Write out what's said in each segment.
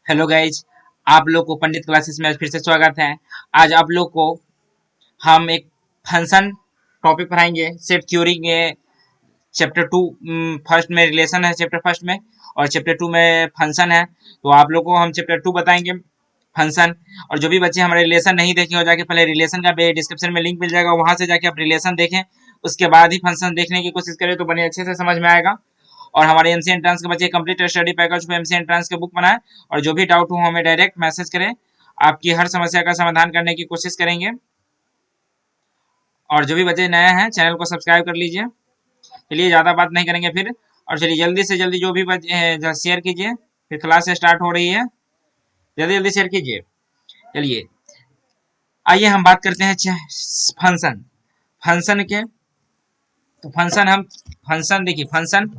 Hello guys, आप लोग को पंडित क्लासेस में फिर से स्वागत है। आज आप लोग को हम एक फंक्शन टॉपिक पढ़ाएंगे। सेट थ्योरी के चैप्टर 2 फर्स्ट में रिलेशन है, चैप्टर फर्स्ट में, और चैप्टर 2 में फंक्शन है। तो आप लोग को हम चैप्टर 2 बताएंगे फंक्शन। और जो भी बच्चे हमारे रिलेशन नहीं देखे हो, जाके पहले रिलेशन का डिस्क्रिप्शन में लिंक मिल जाएगा, वहां से जाके आप रिलेशन देखें, उसके बाद ही फंक्शन देखने की कोशिश करें तो बड़े अच्छे से समझ में आएगा। और हमारे एमसी एंट्रांस के बच्चे कंप्लीट स्टडी पैकेज पे एमसी एंट्रांस के बुक बनाए, और जो भी डाउट हो हमें डायरेक्ट मैसेज करें, आपकी हर समस्या का समाधान करने की कोशिश करेंगे। और जो भी बच्चे नए हैं चैनल को सब्सक्राइब कर लीजिए। चलिए ज़्यादा बात नहीं करेंगे फिर, और चलिए जल्दी से जल्दी जो भी बच्चे शेयर कीजिए, फिर क्लास स्टार्ट हो रही है, जल्दी जल्दी शेयर कीजिए। चलिए आइए हम बात करते हैं फंक्शन फंक्शन के। तो फंक्शन देखिए, फंक्शन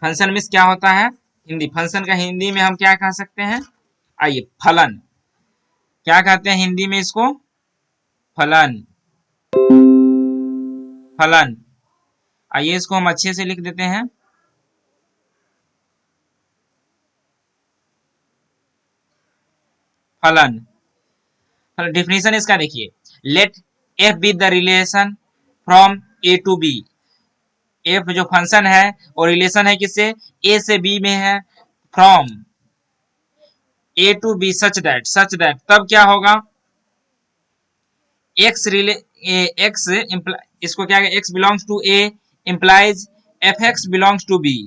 फंक्शन मीन्स क्या होता है हिंदी। फंक्शन का हिंदी में हम क्या कह सकते हैं, आइए फलन। क्या कहते हैं हिंदी में इसको, फलन। फलन, आइए इसको हम अच्छे से लिख देते हैं। फलन, डिफिनेशन इसका देखिए, let f be the relation from A to B. F जो फंक्शन है और रिलेशन है किससे, ए से बी में है, from A to B such that तब क्या होगा, एक्स रिले एक्स इसको क्या है, x belongs to A implies f x belongs to B,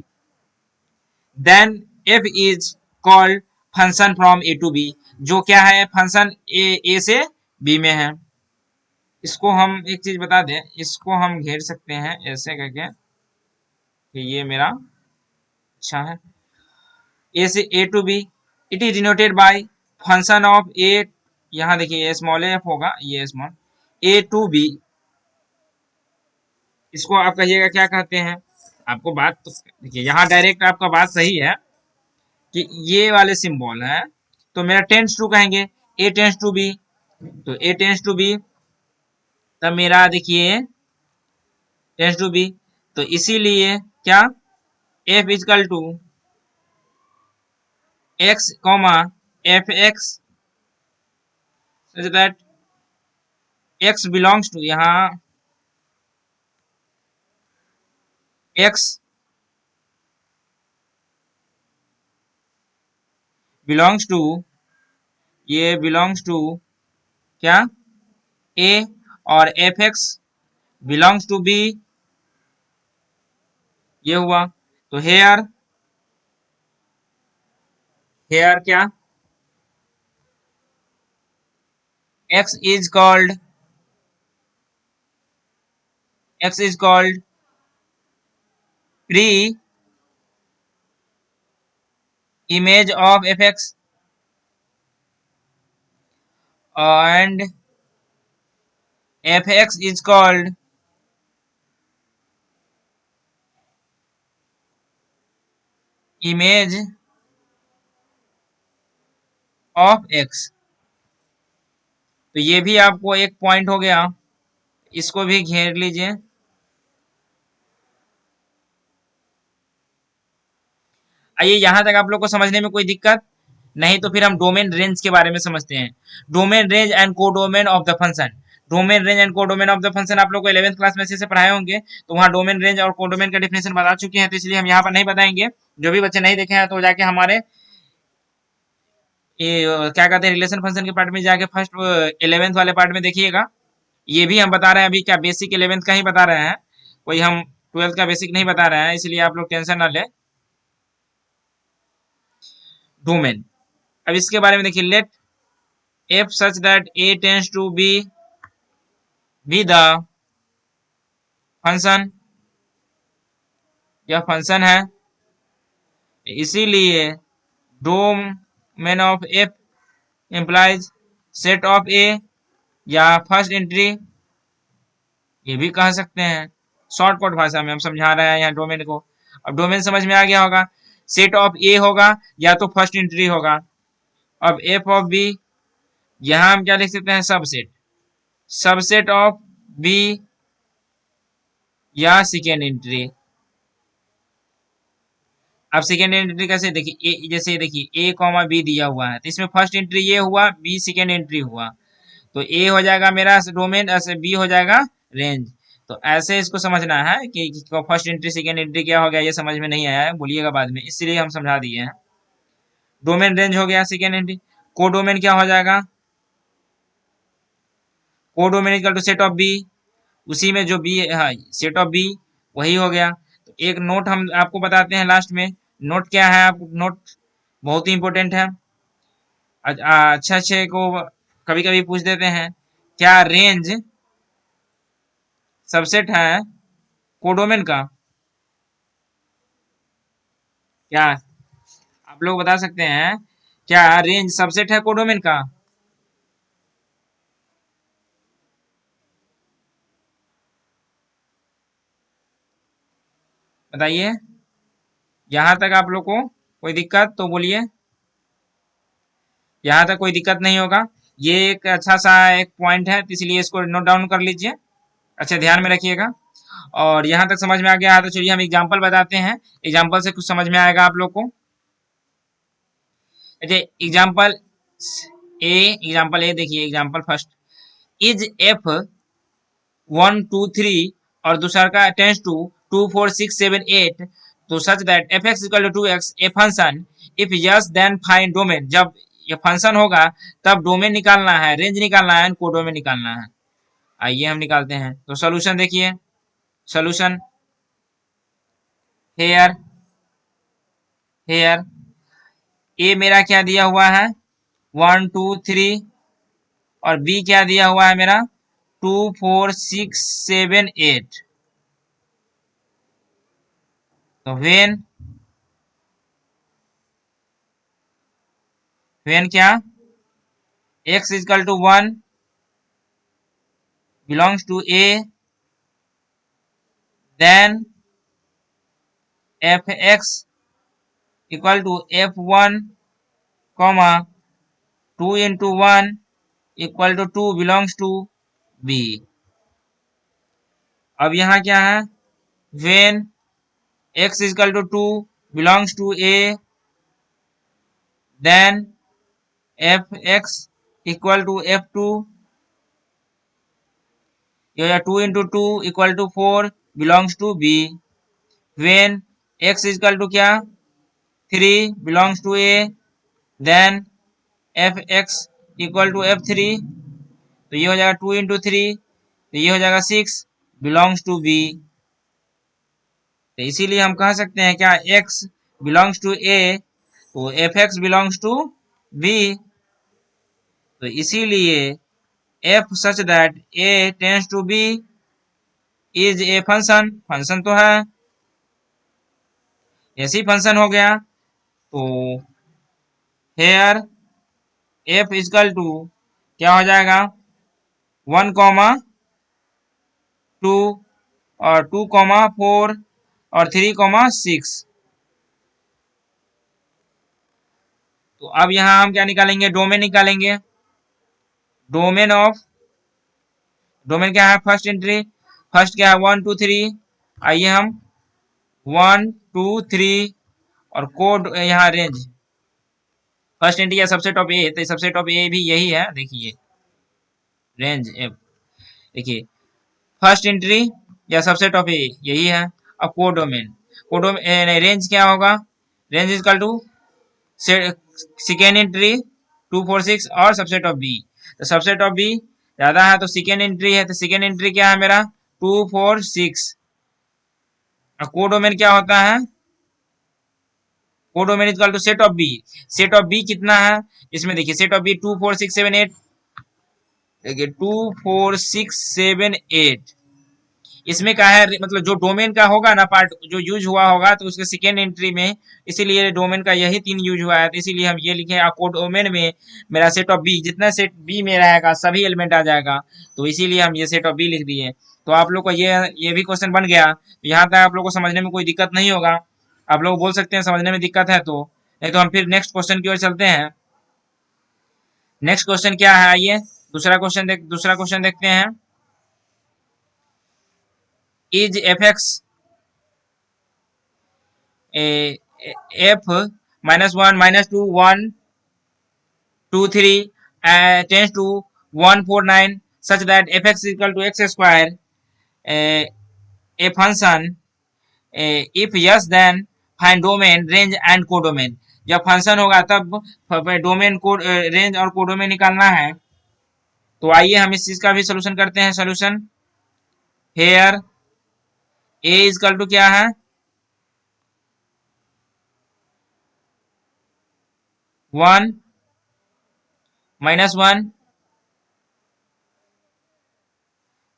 then f is called function from A to B. जो क्या है, फंक्शन ए से बी में है। इसको हम एक चीज बता दें, इसको हम घेर सकते हैं ऐसे करके कि ये मेरा अच्छा है, ए से A to B. It is denoted by function of A, यहाँ देखिए स्मॉल एफ होगा, ये स्मॉल ए टू बी। इसको आप कहिएगा क्या कहते हैं। आपको बात तो देखिए, यहाँ डायरेक्ट आपका बात सही है कि ये वाले सिंबल है, तो मेरा टेंस टू कहेंगे, ए टेंस टू बी। तो ए टेंस टू बी, तब मेरा देखिए टेंस टू बी। तो इसीलिए क्या, f is equal to x comma f x, that x belongs to, यहाँ एक्स बिलोंग्स टू, ये बिलोंग्स टू क्या, ए, और f x belongs to B, ये हुआ। तो हेयर, हेयर क्या, x is called, x is called pre image of fx, and fx is called image of x। तो ये भी आपको एक पॉइंट हो गया, इसको भी घेर लीजिए। आइए यहां तक आप लोग को समझने में कोई दिक्कत नहीं, तो फिर हम डोमेन रेंज के बारे में समझते हैं। Domain range and codomain of the function. Domain range and codomain of the function आप लोग को 11th क्लास में से पढ़ाए होंगे, तो वहां डोमेन रेंज और कोडोमेन का डिफिनेशन बता चुके हैं, तो इसलिए हम यहाँ पर नहीं बताएंगे। जो भी बच्चे नहीं देखे हैं तो जाके हमारे ये क्या कहते हैं रिलेशन फंक्शन के पार्ट में जाके फर्स्ट 11th वाले पार्ट में देखिएगा। ये भी हम बता रहे हैं अभी, क्या बेसिक 11th का ही बता रहे हैं, कोई हम 12th का बेसिक नहीं बता रहे हैं, इसलिए आप लोग टेंशन ना ले। डोमेन, अब इसके बारे में देखिए, let F such that A tends to B the function, यह फंक्शन है, इसीलिए domain of F implies set of A, या फर्स्ट एंट्री, ये भी कह सकते हैं। शॉर्टकट भाषा में हम समझा रहे हैं यहाँ डोमेन को। अब डोमेन समझ में आ गया होगा, सेट ऑफ ए होगा या तो फर्स्ट एंट्री होगा। अब एफ ऑफ बी, यहां हम क्या लिख सकते हैं, सबसेट, सबसेट ऑफ बी या सेकेंड एंट्री। अब सेकेंड एंट्री कैसे देखिए, ए जैसे देखिए ए कॉमा बी दिया हुआ है, तो इसमें फर्स्ट एंट्री ये हुआ, बी सेकेंड एंट्री हुआ, तो ए हो जाएगा मेरा डोमेन, ऐसे बी हो जाएगा रेंज। तो ऐसे इसको समझना है कि फर्स्ट एंट्री सेकेंड एंट्री क्या हो गया, ये समझ में नहीं आया है बोलिएगा बाद में, इसलिए हम समझा दिए हैं। डोमेन रेंज हो गया सेकेंड एंट्री। कोडोमेन क्या हो जाएगा, codomain equal to set of B, उसी में जो बी है सेट ऑफ बी वही हो गया। तो एक नोट हम आपको बताते हैं लास्ट में, नोट क्या है, आप नोट बहुत ही इंपॉर्टेंट है। अच्छे अच्छे को कभी कभी पूछ देते हैं, क्या रेंज सबसेट है कोडोमेन का? क्या आप लोग बता सकते हैं, क्या रेंज सबसेट है कोडोमेन का? बताइए, यहाँ तक आप लोग को कोई दिक्कत तो बोलिए, यहाँ तक कोई दिक्कत नहीं होगा। ये एक अच्छा सा एक पॉइंट है, तो इसलिए इसको नोट डाउन कर लीजिए, अच्छा ध्यान में रखिएगा। और यहाँ तक समझ में आ गया है, तो चलिए हम एग्जाम्पल बताते हैं, एग्जाम्पल से कुछ समझ में आएगा आप लोग को। एग्जाम्पल ए देखिए, एग्जाम्पल फर्स्ट, इज एफ 1 2 3 और दूसरा का टेंस टू 2 4 6 7 8, तो such that f x equal to 2x a function, if yes then find domain, जब ये फंक्शन होगा तब डोमेन निकालना है, रेंज निकालना है, कोडोमेन निकालना है। आइए हम निकालते हैं, तो सोल्यूशन देखिए, सोल्यूशन हेयर हेयर ए मेरा क्या दिया हुआ है 1 2 3, और बी क्या दिया हुआ है मेरा 2 4 6 7 8। तो वेन क्या x is equal to 1 belongs to a, then f x equal to f1 comma 2 × 1 equal to 2 belongs to b। अब यहाँ क्या है, when x is equal to 2 belongs to a, then f x equal to f2, या 2 × 2 equal to 4 belongs to b। When x is equal to क्या 3 belongs to a, then f x equal to f3, तो ये हो जाएगा 2 × 3, तो ये हो जाएगा 6 बिलोंग्स टू b। तो इसीलिए हम कह सकते हैं क्या x बिलोंग्स टू a, तो f x belongs to b। तो इसीलिए f such that a tends to b is a function, function तो है, ऐसी फंक्शन हो गया। तो हेयर f इजकल टू क्या हो जाएगा 1 2 और 2 4 और 3 6। तो अब यहाँ हम क्या निकालेंगे, डोमेन निकालेंगे। डोमेन ऑफ, डोमेन क्या है फर्स्ट एंट्री, फर्स्ट क्या है 1 2 3, आइए हम 1 2 3 और कोड यहाँ रेंज, फर्स्ट एंट्री या सबसेट ऑफ ए, तो सबसेट ऑफ ए भी यही है, देखिए रेंज एफ, देखिए फर्स्ट एंट्री या सबसेट ऑफ ए यही है। अब कोडोमेन, कोडोमेन रेंज क्या होगा, range is equal to second entry 2 4 6 और सबसेट ऑफ बी, तो सबसेट ऑफ बी ज्यादा है तो सेकेंड एंट्री है, तो सेकेंड एंट्री क्या है मेरा 2 4 6। और कोडोमेन क्या होता है, codomain is equal to set of B, set of B कितना है, इसमें देखिए सेट ऑफ बी 2 4 6 7 8, देखिए 2 4 6 7 8, इसमें क्या है मतलब जो डोमेन का होगा ना पार्ट जो यूज हुआ होगा तो उसके सेकेंड एंट्री में, इसीलिए डोमेन का यही 3 यूज हुआ है, तो इसीलिए हम ये लिखे कोडोमेन में मेरा सेट ऑफ बी, जितना सेट बी में रहेगा सभी एलिमेंट आ जाएगा, तो इसीलिए हम ये सेट ऑफ बी लिख दिए। तो आप लोग को ये भी क्वेश्चन बन गया, तो यहाँ तक आप लोग को समझने में कोई दिक्कत नहीं होगा, आप लोग बोल सकते हैं समझने में दिक्कत है तो, नहीं तो हम फिर नेक्स्ट क्वेश्चन की ओर चलते हैं। नेक्स्ट क्वेश्चन क्या है, आइए दूसरा क्वेश्चन देखते हैं। Is F x f -1 -2 1 2 3 tends to 1 4 9 such that fx is equal to x square a function if yes then find domain range and codomain। जब फंक्शन होगा तब डोमेन को रेंज और कोडोमेन निकालना है। तो आइए हम इस चीज का भी सोल्यूशन करते हैं। Solution here A is equal to क्या है 1 -1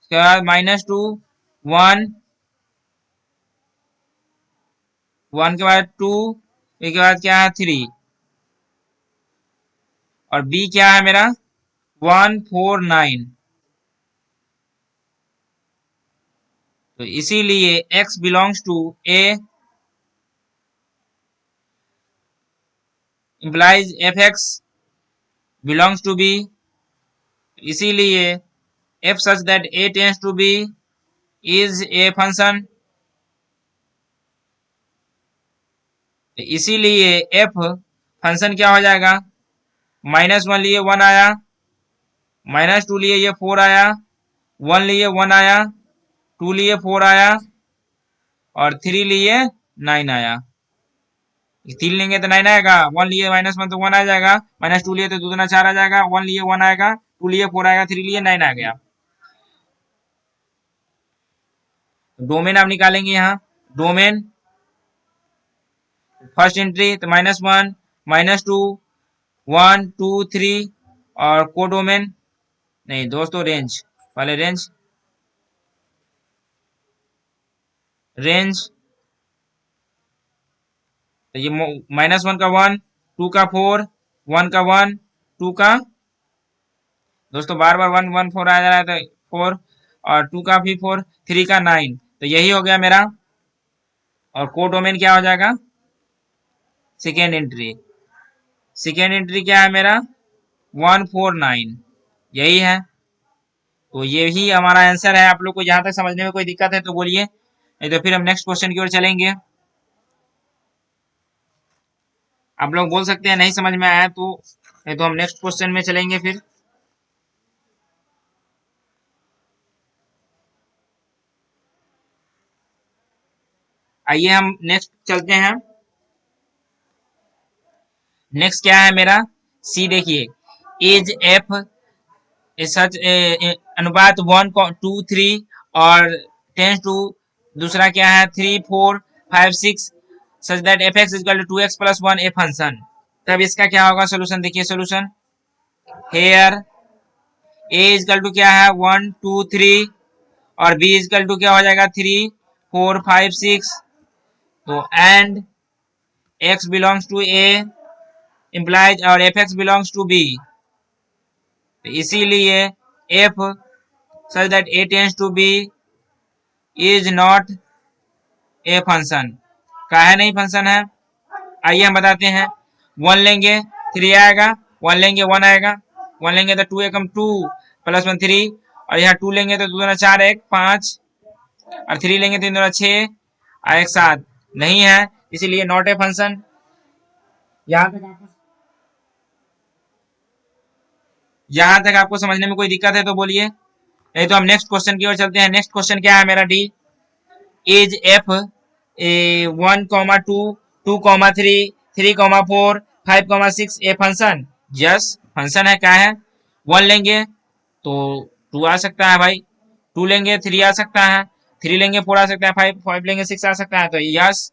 उसके बाद -2 1 1 के बाद 2 के बाद क्या है 3 और बी क्या है मेरा 1 4 9। तो इसीलिए x belongs to a implies fx belongs to b। इसीलिए f such that a tends to b is a function। इसीलिए f फंक्शन क्या हो जाएगा -1 लिए 1 आया, -2 लिए ये 4 आया, 1 लिए 1 आया, 2 लिए 4 आया और 3 लिए 9 आया। 3 लेंगे तो 9 आएगा, 1 लिए -1 तो 1 आ जाएगा, -2 लिए तो 2 दूना 4 आ जाएगा, 1 लिए 1 आएगा, 2 लिए 4 आएगा, 3 लिए 9 आ गया। डोमेन आप निकालेंगे यहाँ डोमेन फर्स्ट एंट्री तो -1 -2 1 2 3 और कोडोमेन नहीं दोस्तों रेंज पहले रेंज तो ये -1 का 1 2 का 4 1 का 1 2 का दोस्तों बार बार 1 1 4 आ जा रहा है तो 4 और 2 का भी 4 3 का 9 तो यही हो गया मेरा। और कोडोमेन क्या हो जाएगा सेकेंड एंट्री क्या है मेरा 1 4 9 यही है। तो यही हमारा आंसर है। आप लोग को यहाँ तक समझने में कोई दिक्कत है तो बोलिए, नहीं तो फिर हम नेक्स्ट क्वेश्चन की ओर चलेंगे। आप लोग बोल सकते हैं नहीं समझ में आया तो, नहीं तो हम नेक्स्ट क्वेश्चन में चलेंगे। फिर आइए हम नेक्स्ट चलते हैं। नेक्स्ट क्या है मेरा सी देखिए एज एफ सच अनुपात 1 2 3 और टेंस टू दूसरा क्या है 3 4 5 6 such that f x equal to 2x + 1 a function. तब इसका क्या होगा सोल्यूशन देखिए solution here A equal to क्या है 1 2 3 और बी इक्वल टू क्या हो जाएगा 3 4 5 6। तो and x belongs to a implies और fx बिलोंग्स टू b। तो इसीलिए f such that a tends to b is not a function। काहे नहीं फंक्शन है आइए हम बताते हैं। 1 लेंगे 3 आएगा, 1 लेंगे 1 आएगा, 1 लेंगे तो 2 एकम 2 + 1 3 और यहाँ 2 लेंगे तो 2 दूना 4 1 5 और 3 लेंगे 3 दूना 6 और 1 7 नहीं है, इसीलिए नॉट ए फंक्शन। यहाँ तक आपको समझने में कोई दिक्कत है तो बोलिए, नहीं तो हम नेक्स्ट क्वेश्चन की ओर चलते हैं। नेक्स्ट क्वेश्चन क्या है मेरा D as f 1 2 2 3 3 4 5 6 a function. Yes function है, क्या है 1 लेंगे तो 2 आ सकता है भाई, 2 लेंगे 3 आ सकता है, 3 लेंगे 4 आ सकता है, 5 लेंगे 6 आ सकता है। तो यस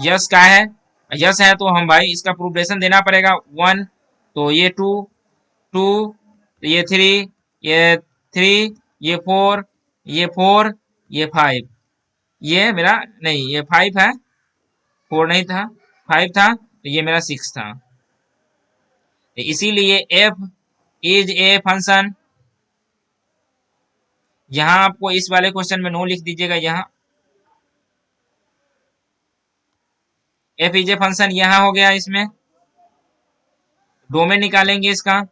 यस क्या है यस है तो हम भाई इसका प्रूफेशन देना पड़ेगा 1 तो ये 2 2 ये 3 ये 3 ये 4 ये 4 ये 5 ये मेरा नहीं ये 5 है 4 नहीं था 5 था तो ये मेरा 6 था। इसीलिए f इज ए फंक्शन। यहां आपको इस वाले क्वेश्चन में नो लिख दीजिएगा, यहाँ f इज ए फंक्शन यहां हो गया। इसमें डोमेन निकालेंगे इसका,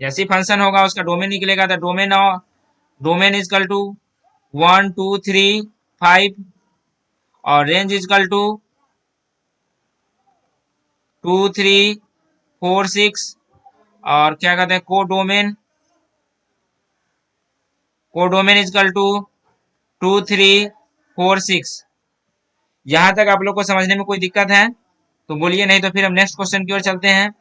जैसे फंक्शन होगा उसका डोमेन निकलेगा तो डोमेन इजकल टू 1 2 3 5 और रेंज इजकल टू 2346 और क्या कहते हैं कोडोमेन, कोडोमेन इजकल टू 2346। यहां तक आप लोग को समझने में कोई दिक्कत है तो बोलिए, नहीं तो फिर हम नेक्स्ट क्वेश्चन की ओर चलते हैं।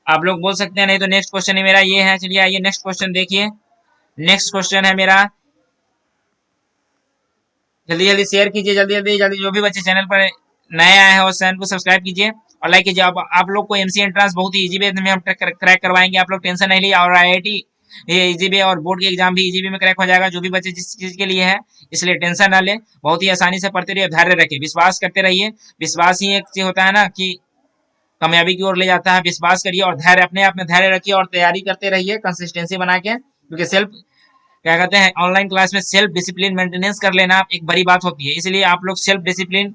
आप लोग बोल सकते हैं नहीं तो नेक्स्ट क्वेश्चन ही मेरा ये है। चलिए आइए नेक्स्ट क्वेश्चन देखिए। नेक्स्ट क्वेश्चन है मेरा, जल्दी जल्दी शेयर कीजिए, जल्दी जल्दी जल्दी। जो भी बच्चे चैनल पर नए आए हैं उस चैनल को सब्सक्राइब कीजिए और लाइक कीजिए। आप लोग को एमसी एंट्रेंस बहुत ही इजी वे में हम क्रैक करवाएंगे, आप लोग टेंशन नहीं लीजिए। और आईआईटी ये इजी वे और बोर्ड के एग्जाम भी इजी वे में क्रैक हो जाएगा, जो भी बच्चे जिस चीज के लिए है, इसलिए टेंशन ना ले, बहुत ही आसानी से पढ़ते रहिए, धैर्य रखिए, विश्वास करते रहिए। विश्वास ही एक चीज होता है ना कि कामयाबी की ओर ले जाता है। विश्वास करिए और धैर्य, अपने आप में धैर्य रखिए और तैयारी करते रहिए कंसिस्टेंसी बना के, क्योंकि सेल्फ क्या कहते हैं ऑनलाइन क्लास में सेल्फ डिसिप्लिन मेंटेनेंस कर लेना एक बड़ी बात होती है। इसलिए आप लोग सेल्फ डिसिप्लिन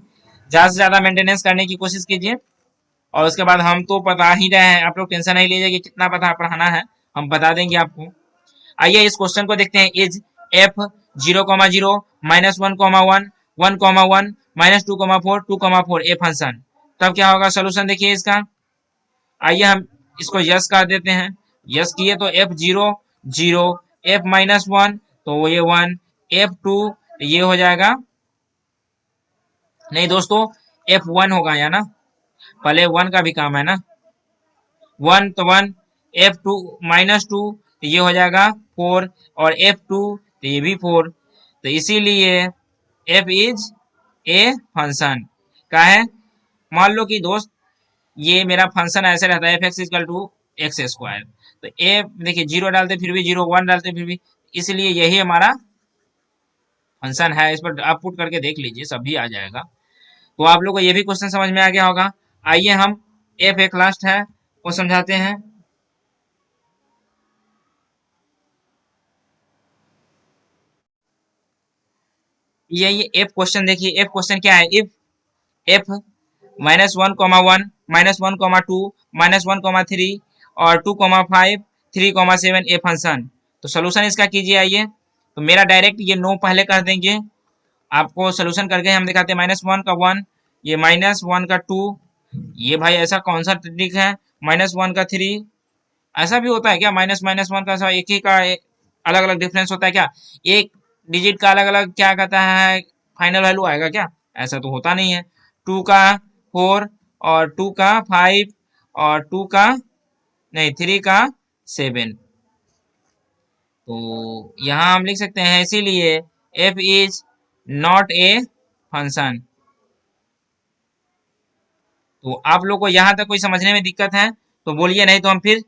ज्यादा से ज्यादा मेंटेनेंस करने की कोशिश कीजिए। और उसके बाद हम तो पता ही रहे हैं, आप लोग टेंशन नहीं लीजिए कि कितना पढ़ाना है, हम बता देंगे आपको। आइए इस क्वेश्चन को देखते हैं। इज एफ 0,0 -1,1 1,1 -2,4 2,4 ए फंक्शन, तब क्या होगा सोल्यूशन देखिए इसका। आइए हम इसको यस कर देते हैं। यस किए तो F0 0, F-1 तो ये 1, F2 ये हो जाएगा, नहीं दोस्तों F1 होगा या ना, पहले 1 का भी काम है ना, 1 तो 1, F2 -2 तो ये हो जाएगा 4 और F2 तो ये भी 4, तो इसीलिए F इज ए फंक्शन का है। मान लो कि दोस्त ये मेरा फंक्शन ऐसे रहता है f(x = x², तो ए देखिए 0 डालते फिर भी 0, 1 डालते फिर भी, इसलिए यही हमारा फंक्शन है। इस पर आप पुट करके देख लीजिए, सब भी आ जाएगा। तो आप लोग को ये भी क्वेश्चन समझ में आ गया होगा। आइए हम एफ एक लास्ट है वो समझाते हैं। ये एफ क्वेश्चन देखिए, एफ क्वेश्चन क्या है, इफ एफ -1,1 -1,2 -1,3 और 2,5 3,7 ए फंक्शन, तो सोल्यूशन इसका कीजिए। आइए तो मेरा डायरेक्ट ये नो पहले कर देंगे, आपको सोल्यूशन करके हम दिखाते हैं। -1 का 1, ये -1 का 2, ये भाई ऐसा कौन सा ट्रिक है, -1 का 3, ऐसा भी होता है क्या, -1 का एक ही का अलग अलग डिफरेंस होता है क्या, एक डिजिट का अलग अलग क्या कहता है फाइनल वैल्यू आएगा क्या, ऐसा तो होता नहीं है। 2 का 4 और 2 का 5 और 2 का नहीं 3 का 7, तो यहाँ हम लिख सकते हैं इसीलिए f is not a function. तो आप लोग को यहाँ तक कोई समझने में दिक्कत है तो बोलिए, नहीं तो हम फिर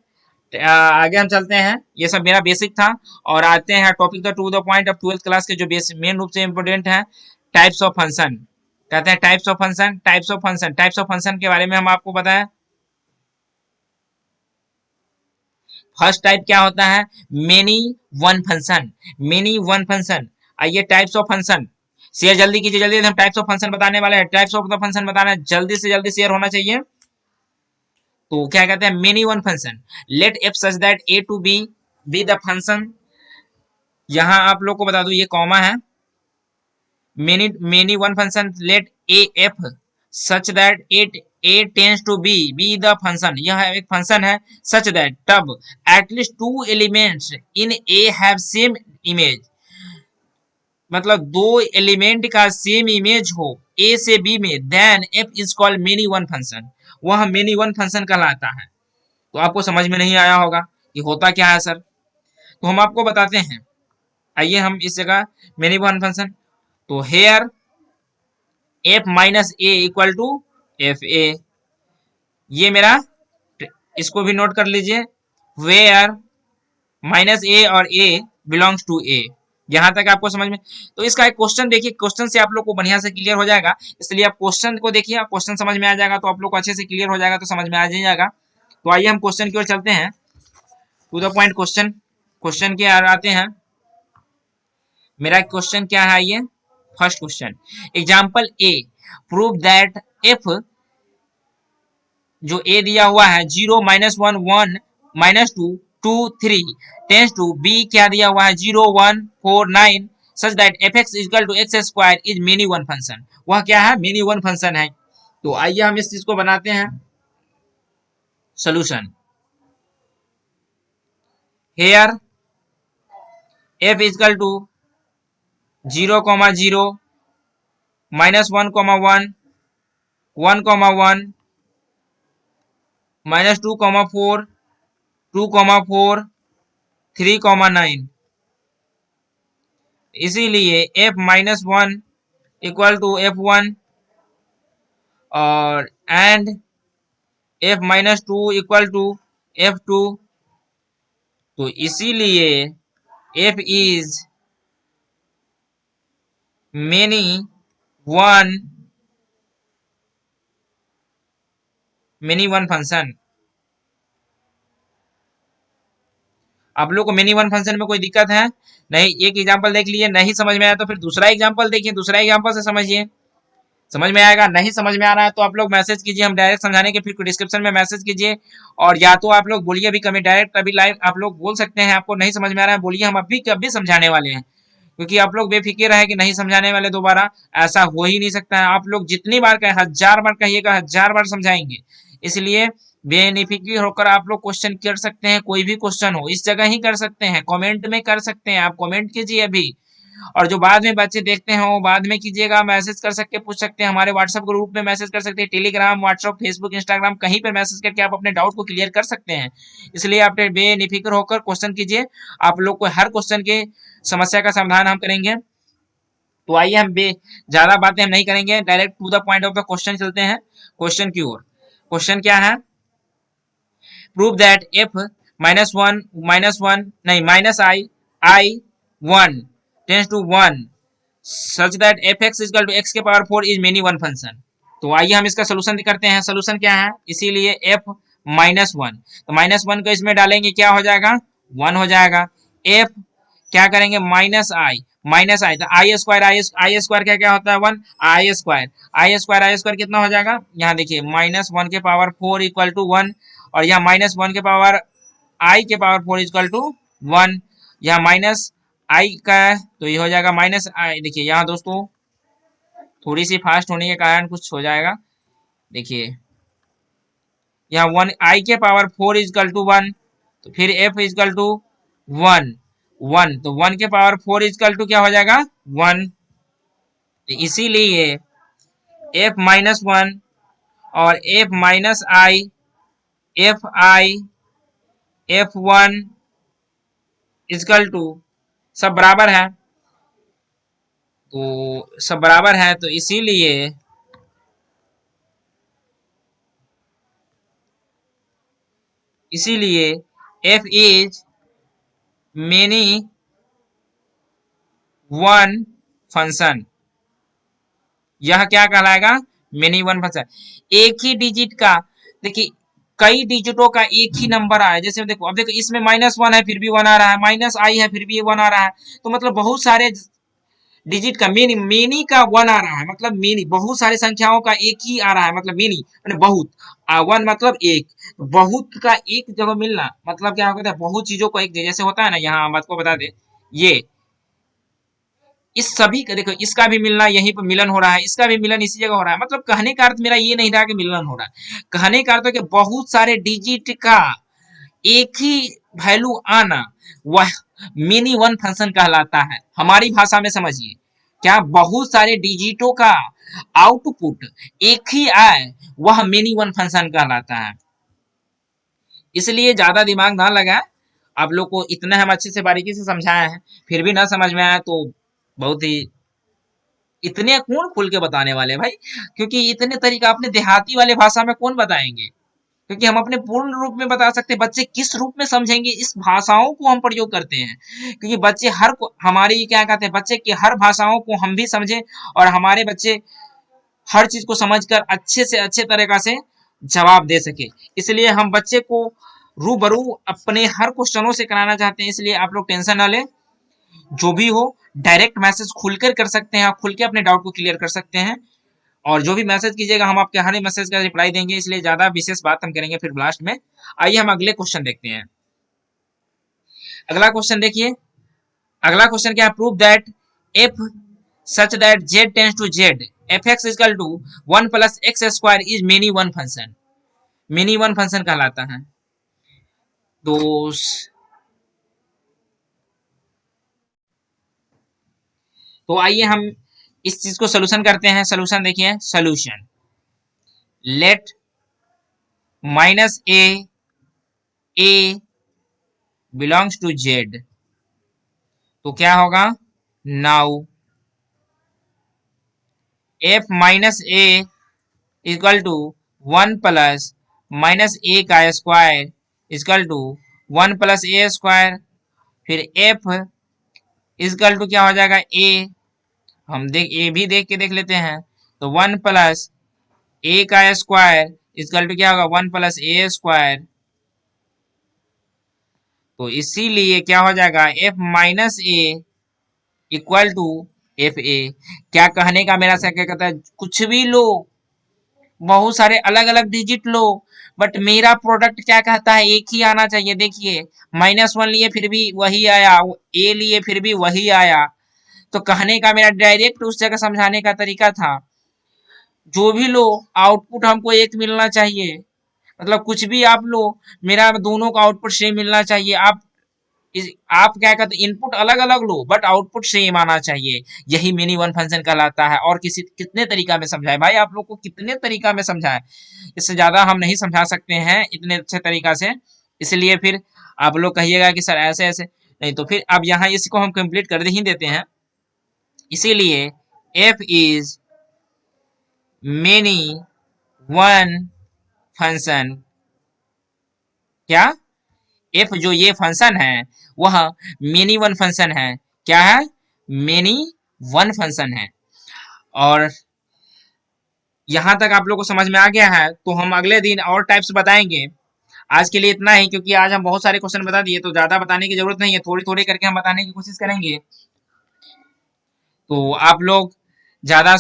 आगे हम चलते हैं। ये सब मेरा बेसिक था और आते हैं topic to the point of 12th class के जो मेन रूप से इम्पोर्टेंट है, टाइप्स ऑफ फंक्शन। कहते हैं types of function, types of function, types of function के बारे में हम आपको बताएं। फर्स्ट टाइप क्या होता है, many one function, many one function. आइए टाइप्स ऑफ फंक्शन, शेयर जल्दी कीजिए, जल्दी हम टाइप्स ऑफ फंक्शन बताने वाले हैं, टाइप्स ऑफ द फंक्शन बताना, जल्दी से जल्दी शेयर होना चाहिए। तो क्या कहते हैं many one function, let F such that A to B the function. यहां आप लोग को बता दूं ये कॉमा है, many one function let a f such that it A tends to B the function, यह एक फंक्शन है सच दैट तब at least 2 elements in A have same image, मतलब 2 एलिमेंट का सेम इमेज हो ए से बी में, then f is called many one function, वह मेनी वन फंक्शन कहलाता है। तो आपको समझ में नहीं आया होगा कि होता क्या है सर, तो हम आपको बताते हैं। आइए हम इस जगह मेनी वन फंक्शन, तो here f minus A equal to f A, ये मेरा, इसको भी नोट कर लीजिए, वेयर माइनस ए और ए बिलोंग्स टू ए। यहां तक आपको समझ में, तो इसका एक क्वेश्चन देखिए, क्वेश्चन से आप लोग को बढ़िया से क्लियर हो जाएगा, इसलिए आप क्वेश्चन को देखिए, आप क्वेश्चन समझ में आ जाएगा तो आप लोग को अच्छे से क्लियर हो जाएगा, तो समझ में आ जाएगा। तो आइए हम क्वेश्चन की ओर चलते हैं, to the point question, question के आते हैं। मेरा क्वेश्चन क्या है, आइए first question, example A, prove that if, जो ए दिया हुआ है 0 -1 1 -2 2 3 टेंस टू बी क्या दिया हुआ है 0 1 4 9 such that f(x = x² is many one function, वह क्या है मेनी वन फंक्शन है। तो आइए हम इस चीज को बनाते हैं solution. Here f is equal to 0,0 -1,1 1,1 -2,4 2,4 3,9। इसीलिए f -1 इक्वल टू f1 और and f -2 equal to f2। तो इसीलिए f is many one function. आप लोग को मिनी वन फंक्शन में कोई दिक्कत है? नहीं, एक एग्जांपल देख लीजिए, नहीं समझ में आया तो फिर दूसरा एग्जांपल देखिए, दूसरा एग्जांपल से समझिए, समझ में आएगा। नहीं समझ में आ रहा है तो आप लोग मैसेज कीजिए, हम डायरेक्ट समझाने के, फिर डिस्क्रिप्शन में मैसेज कीजिए। और या तो आप लोग बोलिए अभी कभी डायरेक्ट अभी लाइव आप लोग बोल सकते हैं, आपको नहीं समझ में आ रहा है बोलिए, हम अभी कभी समझाने वाले हैं। क्योंकि आप लोग बेफिक्र है कि नहीं समझाने वाले दोबारा, ऐसा हो ही नहीं सकता है। आप लोग जितनी बार कहें, 1000 बार कहिएगा, 1000 बार समझाएंगे। इसलिए बेनिफिक्र होकर आप लोग क्वेश्चन कर सकते हैं, कोई भी क्वेश्चन हो इस जगह ही कर सकते हैं, कमेंट में कर सकते हैं, आप कमेंट कीजिए अभी। और जो बाद में बच्चे देखते हैं वो बाद में कीजिएगा, मैसेज कर सकते पूछ सकते हैं, हमारे व्हाट्सएप ग्रुप में मैसेज कर सकते हैं, टेलीग्राम, व्हाट्सएप, फेसबुक, इंस्टाग्राम कहीं पर मैसेज करके आप अपने डाउट को क्लियर कर सकते हैं। इसलिए आप बेनिफिक्र होकर क्वेश्चन कीजिए, आप लोग को हर क्वेश्चन के समस्या का समाधान हम करेंगे। तो आइए हम ज्यादा बातें हम नहीं करेंगे, direct to the point of the question चलते हैं, क्वेश्चन की ओर। क्वेश्चन क्या है? प्रूव दैट f -1 नहीं -i 1 tends to 1 such that fx equal to x के power 4 is many one function. तो आइए हम इसका सोल्यूशन करते हैं। सोल्यूशन क्या है? इसीलिए f -1, तो -1 को इसमें डालेंगे क्या हो जाएगा? 1 हो जाएगा। f क्या करेंगे? -i तो आई स्क्वायर क्या क्या होता है? 1 आई स्क्वायर कितना हो जाएगा? यहाँ देखिए -1 के पावर 4 इक्वल टू 1 और यहाँ -1 के पावर i के पावर 4 इक्वल टू 1। यहाँ माइनस आई का है तो ये हो जाएगा -i। देखिए यहाँ दोस्तों थोड़ी सी फास्ट होने के कारण कुछ हो जाएगा। देखिए यहाँ 1 i के पावर 4 इक्वल टू 1, तो फिर f इक्वल टू 1 तो 1 के पावर 4 इक्वल टू क्या हो जाएगा? 1। तो इसीलिए f -1 और f -i f1 equal to सब बराबर है, तो सब बराबर है, तो इसीलिए f is many one function. यह क्या कहलाएगा? Many one function. एक ही डिजिट का, देखिए कई डिजिटों का एक ही नंबर आया, जैसे देखो अब देखो इसमें -1 है फिर भी 1 आ रहा है, -i है फिर भी 1 आ रहा है, तो मतलब बहुत सारे डिजिट का मेनी का 1 आ रहा है, मतलब मेनी बहुत सारी संख्याओं का एक ही आ रहा है, मतलब मेनी मतलब बहुत, 1 मतलब एक, बहुत का एक जगह मिलना मतलब क्या होता है? बहुत चीजों को एक जैसे होता है ना, यहाँ हम आपको बता दे, ये इस सभी का देखो, इसका भी मिलना यहीं पर मिलन हो रहा है, इसका भी मिलन इसी जगह हो रहा है। मतलब कहने का अर्थ मेरा ये नहीं था कि मिलन हो रहा है, कहने का अर्थ है कि बहुत सारे डिजिट का एक ही वैल्यू आना वह मिनी वन फंक्शन कहलाता है। हमारी भाषा में समझिए, क्या बहुत सारे डिजिटों का आउटपुट एक ही आए वह मिनी वन फंक्शन कहलाता है। इसलिए ज्यादा दिमाग ना लगाए, आप लोग को इतना हम अच्छे से बारीकी से समझाए हैं, फिर भी ना समझ में आया तो बहुत ही, इतने कौन खुल के बताने वाले भाई, क्योंकि इतने तरीका अपने देहाती वाले भाषा में कौन बताएंगे, क्योंकि हम अपने पूर्ण रूप में बता सकते हैं, बच्चे किस रूप में समझेंगे इस भाषाओं को हम प्रयोग करते हैं। क्योंकि बच्चे हर को हमारी क्या कहते हैं, बच्चे की हर भाषाओं को हम भी समझे और हमारे बच्चे हर चीज को समझकर अच्छे से अच्छे तरीका से जवाब दे सके। इसलिए हम बच्चे को रूबरू अपने हर क्वेश्चनों से कराना चाहते हैं। इसलिए आप लोग टेंशन ना लें, जो भी हो डायरेक्ट मैसेज खुलकर कर सकते हैं, आप खुल के अपने डाउट को क्लियर कर सकते हैं, और जो भी मैसेज कीजिएगा हम आपके हर मैसेज का रिप्लाई देंगे। इसलिए ज्यादा विशेष बात हम करेंगे फिर लास्ट में। आइए हम अगले क्वेश्चन देखते हैं। अगला क्वेश्चन देखिए, अगला क्वेश्चन क्या है? Prove that f such that Z tends to Z f x is equal to 1 plus x square is many one function, many one function कहलाता है। तो आइए हम इस चीज को सोल्यूशन करते हैं। सोल्यूशन देखिए, solution let minus A belongs to Z, तो क्या होगा, now F minus A equal to 1 plus minus A का square equal to 1 plus A square, फिर एफ इक्वल टू क्या हो जाएगा, ए, हम ए भी देख के देख लेते हैं। तो 1 प्लस ए का स्क्वायर इक्वल टू क्या होगा, 1 प्लस ए स्क्वायर। तो इसीलिए क्या हो जाएगा, f minus A equal to f A. क्या कहने का मेरा क्या कहता है, कुछ भी लो, बहुत सारे अलग अलग डिजिट लो, बट मेरा प्रोडक्ट क्या कहता है, एक ही आना चाहिए। देखिए -1 लिए फिर भी वही आया, ए लिए फिर भी वही आया। तो कहने का मेरा डायरेक्ट उस जगह समझाने का तरीका था, जो भी लो आउटपुट हमको एक मिलना चाहिए। मतलब कुछ भी आप लो, मेरा दोनों का आउटपुट सेम मिलना चाहिए। आप क्या कहते हैं, इनपुट अलग अलग लो बट आउटपुट सेम आना चाहिए। यही मिनी वन फंक्शन कहलाता है। और कितने तरीका में समझाए भाई, आप लोग को कितने तरीका में समझाए, इससे ज्यादा हम नहीं समझा सकते हैं इतने अच्छे तरीका से। इसलिए फिर आप लोग कहिएगा कि सर ऐसे ऐसे नहीं, तो फिर अब यहाँ इसको हम कंप्लीट कर ही देते हैं। इसीलिए F is many one function, क्या, एफ जो ये फंक्शन है वह मेनी वन फंक्शन है। क्या है, मेनी वन फंक्शन है। और यहां तक आप लोग को समझ में आ गया है, तो हम अगले दिन और टाइप्स बताएंगे। आज के लिए इतना ही, क्योंकि आज हम बहुत सारे क्वेश्चन बता दिए, तो ज्यादा बताने की जरूरत नहीं है, थोड़ी थोड़ी करके हम बताने की कोशिश करेंगे। तो आप लोग ज्यादा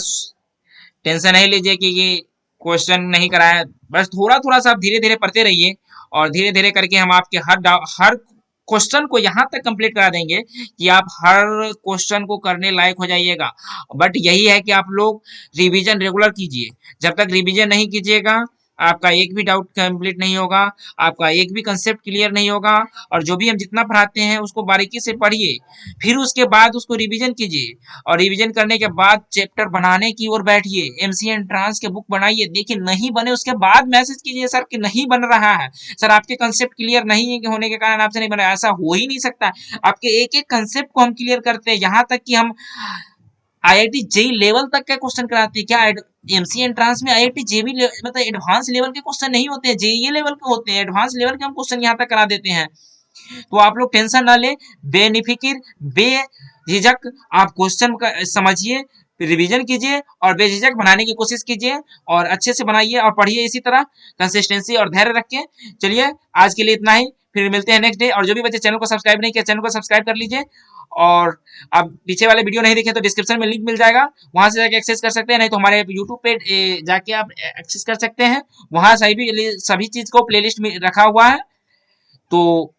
टेंशन नहीं लीजिए कि ये क्वेश्चन नहीं कराया, बस थोड़ा थोड़ा सा आप धीरे धीरे पढ़ते रहिए, और धीरे धीरे करके हम आपके हर क्वेश्चन को यहाँ तक कंप्लीट करा देंगे कि आप हर क्वेश्चन को करने लायक हो जाइएगा। बट यही है कि आप लोग रिवीजन रेगुलर कीजिए। जब तक रिवीजन नहीं कीजिएगा, आपका एक भी डाउट कंप्लीट नहीं होगा, आपका एक भी कंसेप्ट क्लियर नहीं होगा। और जो भी हम जितना पढ़ाते हैं उसको बारीकी से पढ़िए, फिर उसके बाद उसको रिवीजन कीजिए, और रिवीजन करने के बाद चैप्टर बनाने की ओर बैठिए। एमसी एंट्रांस के बुक बनाइए, देखिए नहीं बने उसके बाद मैसेज कीजिए सर कि नहीं बन रहा है, सर आपके कंसेप्ट क्लियर नहीं है होने के कारण आपसे नहीं बना। ऐसा हो ही नहीं सकता। आपके एक एक कंसेप्ट को हम क्लियर करते हैं, यहाँ तक कि हम आईआईटी जेई लेवल तक का क्वेश्चन कराते हैं। क्या एमसी एंट्रांस में आईआईटी जेई मतलब एडवांस लेवल के क्वेश्चन नहीं होते हैं, जेईई लेवल के होते हैं। एडवांस लेवल के हम क्वेश्चन यहाँ तक करा देते हैं। तो आप लोग टेंशन ना ले, बेनिफिकिर बेझिझक आप क्वेश्चन का समझिए, रिवीजन कीजिए और बेझिझक बनाने की कोशिश कीजिए, और अच्छे से बनाइए और पढ़िए इसी तरह कंसिस्टेंसी और धैर्य रख के। चलिए आज के लिए इतना ही, फिर मिलते हैं नेक्स्ट डे। और जो भी बच्चे चैनल को सब्सक्राइब नहीं किया, चैनल को सब्सक्राइब कर लीजिए। और आप पीछे वाले वीडियो नहीं देखे तो डिस्क्रिप्शन में लिंक मिल जाएगा, वहां से जाके एक्सेस कर सकते हैं, नहीं तो हमारे यूट्यूब पे जाके आप एक्सेस कर सकते हैं। वहां सभी चीज को प्लेलिस्ट में रखा हुआ है। तो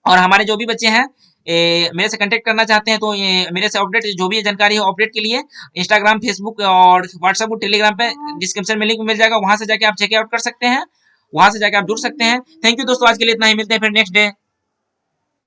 और हमारे जो भी बच्चे हैं मेरे से कांटेक्ट करना चाहते हैं, तो ये मेरे से अपडेट जो भी जानकारी है अपडेट के लिए इंस्टाग्राम, फेसबुक और व्हाट्सएप और टेलीग्राम पे डिस्क्रिप्शन में लिंक मिल जाएगा, वहां से जाके आप चेकआउट कर सकते हैं, वहां से जाके आप जुड़ सकते हैं। थैंक यू दोस्तों, आज के लिए इतना ही, मिलते हैं फिर नेक्स्ट डे।